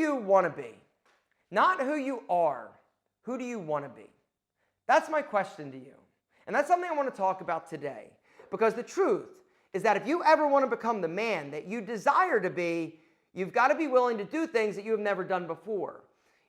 you want to be? Not who you are. Who do you want to be? That's my question to you. And that's something I want to talk about today. Because the truth is that if you ever want to become the man that you desire to be, you've got to be willing to do things that you have never done before.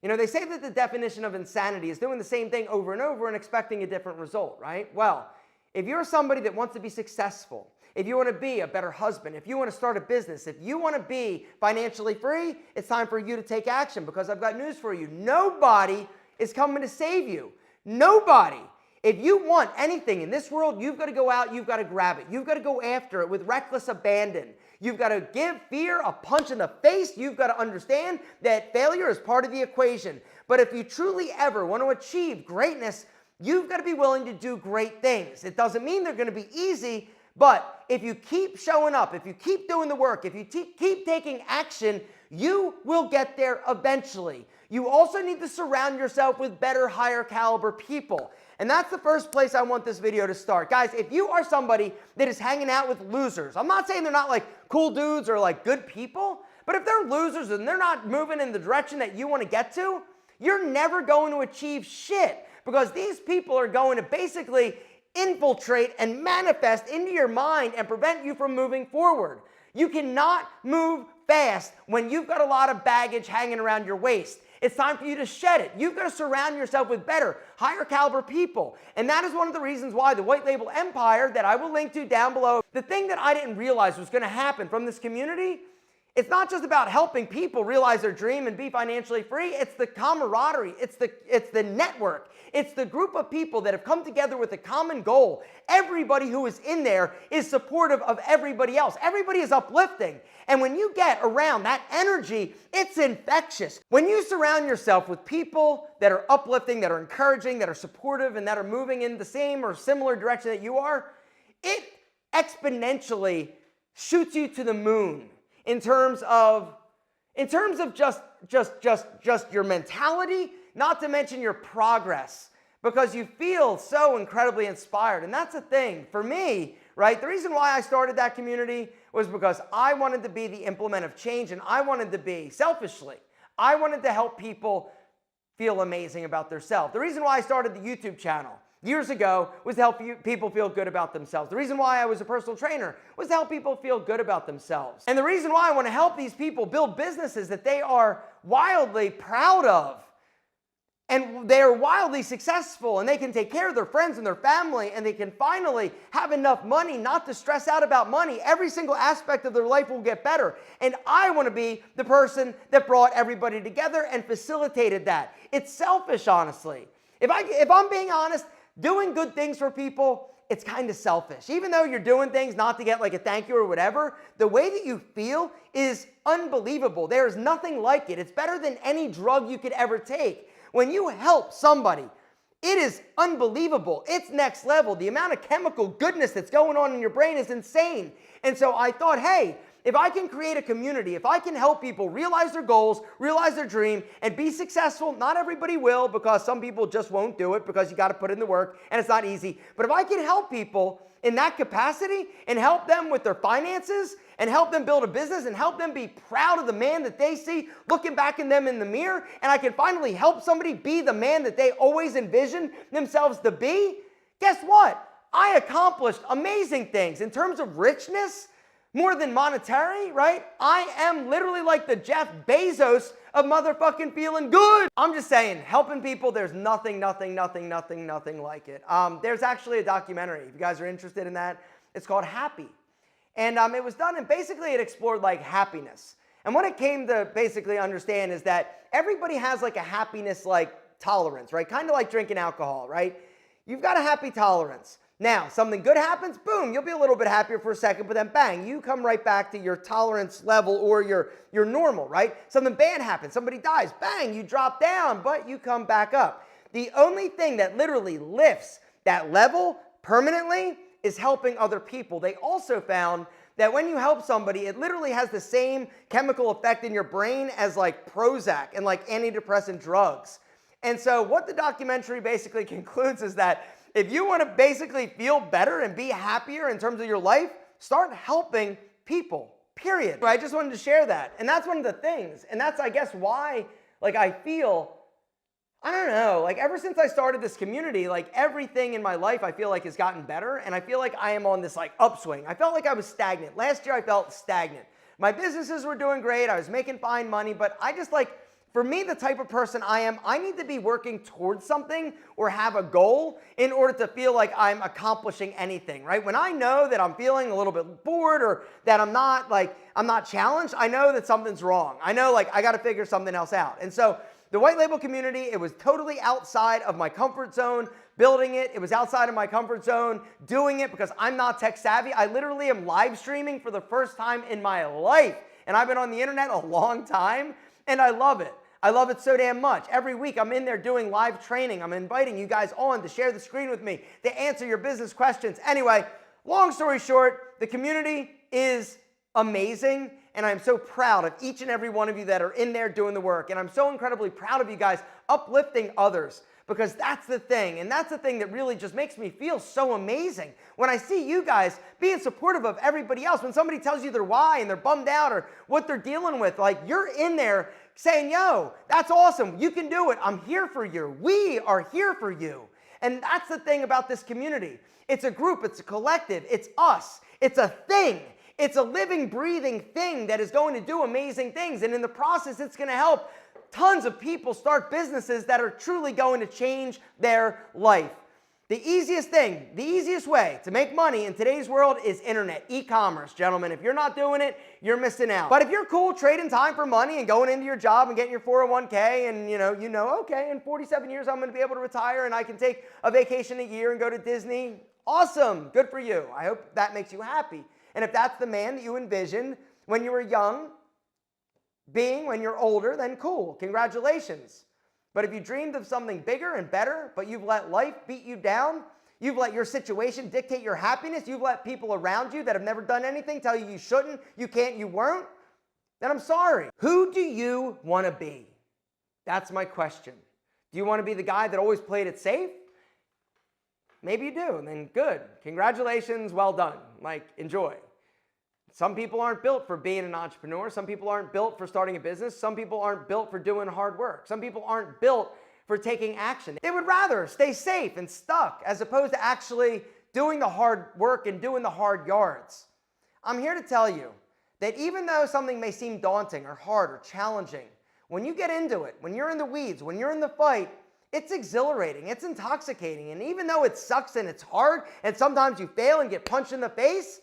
You know, they say that the definition of insanity is doing the same thing over and over and expecting a different result, right? Well, if you're somebody that wants to be successful, if you want to be a better husband, if you want to start a business, if you want to be financially free, it's time for you to take action, because I've got news for you. Nobody is coming to save you. Nobody. If you want anything in this world, you've got to go out, you've got to grab it. You've got to go after it with reckless abandon. You've got to give fear a punch in the face. You've got to understand that failure is part of the equation. But if you truly ever want to achieve greatness, you've got to be willing to do great things. It doesn't mean they're going to be easy, but if you keep showing up, if you keep doing the work, if you keep taking action, you will get there eventually. You also need to surround yourself with better, higher caliber people. And that's the first place I want this video to start. Guys, if you are somebody that is hanging out with losers, I'm not saying they're not like cool dudes or like good people, but if they're losers and they're not moving in the direction that you want to get to, you're never going to achieve shit, because these people are going to basically infiltrate and manifest into your mind and prevent you from moving forward. You cannot move fast when you've got a lot of baggage hanging around your waist. It's time for you to shed it. You've got to surround yourself with better, higher caliber people. And that is one of the reasons why the White Label Empire, that I will link to down below, the thing that I didn't realize was going to happen from this community, it's not just about helping people realize their dream and be financially free. It's the camaraderie. It's the network. It's the group of people that have come together with a common goal. Everybody who is in there is supportive of everybody else. Everybody is uplifting. And when you get around that energy, it's infectious. When you surround yourself with people that are uplifting, that are encouraging, that are supportive, and that are moving in the same or similar direction that you are, it exponentially shoots you to the moon. In terms of just your mentality, not to mention your progress, because you feel so incredibly inspired. And that's the thing for me, right? The reason why I started that community was because I wanted to be the implement of change, and I wanted to be, selfishly, I wanted to help people feel amazing about themselves. The reason why I started the YouTube channel years ago was to help people feel good about themselves. The reason why I was a personal trainer was to help people feel good about themselves. And the reason why I want to help these people build businesses that they are wildly proud of, and they are wildly successful, and they can take care of their friends and their family, and they can finally have enough money not to stress out about money. Every single aspect of their life will get better. And I want to be the person that brought everybody together and facilitated that. It's selfish, honestly. If I'm being honest, doing good things for people, it's kind of selfish. Even though you're doing things not to get like a thank you or whatever, the way that you feel is unbelievable. There is nothing like it. It's better than any drug you could ever take. When you help somebody, it is unbelievable. It's next level. The amount of chemical goodness that's going on in your brain is insane. And so I thought, hey, if I can create a community, if I can help people realize their goals, realize their dream, and be successful, not everybody will, because some people just won't do it because you got to put in the work and it's not easy. But if I can help people in that capacity and help them with their finances and help them build a business and help them be proud of the man that they see looking back in them in the mirror, and I can finally help somebody be the man that they always envisioned themselves to be, guess what? I accomplished amazing things in terms of richness. More than monetary, right? I am literally like the Jeff Bezos of motherfucking feeling good. I'm just saying, helping people, there's nothing like it. There's actually a documentary, if you guys are interested in that. It's called Happy. And it was done, and basically it explored like happiness. And what it came to basically understand is that everybody has like a happiness like tolerance, right? Kind of like drinking alcohol, right? You've got a happy tolerance. Now, something good happens, boom, you'll be a little bit happier for a second, but then bang, you come right back to your tolerance level or your normal, right? Something bad happens, somebody dies, bang, you drop down, but you come back up. The only thing that literally lifts that level permanently is helping other people. They also found that when you help somebody, it literally has the same chemical effect in your brain as like Prozac and like antidepressant drugs. And so what the documentary basically concludes is that if you want to basically feel better and be happier in terms of your life, start helping people. period. I just wanted to share that. And that's one of the things. And that's, I guess, why, like, I feel, I don't know, like, ever since I started this community, like, everything in my life I feel like has gotten better, and I feel like I am on this, like, upswing. I felt like I was stagnant. Last year I felt stagnant. My businesses were doing great. I was making fine money, but I just, like, for me, the type of person I am, I need to be working towards something or have a goal in order to feel like I'm accomplishing anything, right? When I know that I'm feeling a little bit bored or that I'm not challenged, I know that something's wrong. I know, like, I got to figure something else out. And so the white label community, it was totally outside of my comfort zone building it. It was outside of my comfort zone doing it because I'm not tech savvy. I literally am live streaming for the first time in my life. And I've been on the internet a long time and I love it. I love it so damn much. Every week I'm in there doing live training. I'm inviting you guys on to share the screen with me, to answer your business questions. Anyway, long story short, the community is amazing, and I'm so proud of each and every one of you that are in there doing the work. And I'm so incredibly proud of you guys uplifting others, because that's the thing. And that's the thing that really just makes me feel so amazing. When I see you guys being supportive of everybody else, when somebody tells you their why and they're bummed out or what they're dealing with, like, you're in there saying, yo, that's awesome. You can do it. I'm here for you. We are here for you. And that's the thing about this community. It's a group. It's a collective. It's us. It's a thing. It's a living, breathing thing that is going to do amazing things. And in the process, it's going to help tons of people start businesses that are truly going to change their life. The easiest thing, the easiest way to make money in today's world is internet, e-commerce, gentlemen. If you're not doing it, you're missing out. But if you're cool trading time for money and going into your job and getting your 401k and you know, okay, in 47 years I'm going to be able to retire and I can take a vacation a year and go to Disney, awesome, good for you. I hope that makes you happy. And if that's the man that you envisioned when you were young, being when you're older, then cool, congratulations. But if you dreamed of something bigger and better, but you've let life beat you down, you've let your situation dictate your happiness, you've let people around you that have never done anything tell you you shouldn't, you can't, you weren't, then I'm sorry. Who do you want to be? That's my question. Do you want to be the guy that always played it safe? Maybe you do, and then good. Congratulations, well done. Like, enjoy. Some people aren't built for being an entrepreneur. Some people aren't built for starting a business. Some people aren't built for doing hard work. Some people aren't built for taking action. They would rather stay safe and stuck as opposed to actually doing the hard work and doing the hard yards. I'm here to tell you that even though something may seem daunting or hard or challenging, when you get into it, when you're in the weeds, when you're in the fight, it's exhilarating, it's intoxicating. And even though it sucks and it's hard and sometimes you fail and get punched in the face,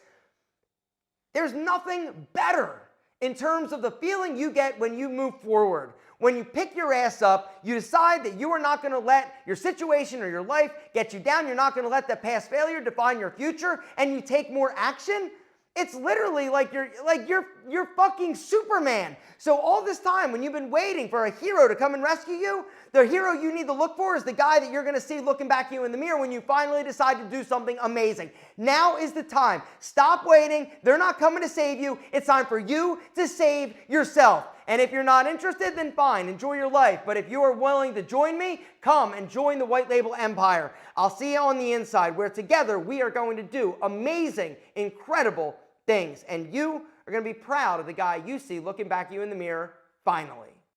there's nothing better in terms of the feeling you get when you move forward. When you pick your ass up, you decide that you are not going to let your situation or your life get you down. You're not going to let that past failure define your future, and you take more action. It's literally like you're fucking Superman. So all this time when you've been waiting for a hero to come and rescue you, the hero you need to look for is the guy that you're going to see looking back at you in the mirror when you finally decide to do something amazing. Now is the time. Stop waiting. They're not coming to save you. It's time for you to save yourself. And if you're not interested, then fine, enjoy your life. But if you are willing to join me, come and join the White Label Empire. I'll see you on the inside, where together we are going to do amazing, incredible things. And you are going to be proud of the guy you see looking back at you in the mirror finally.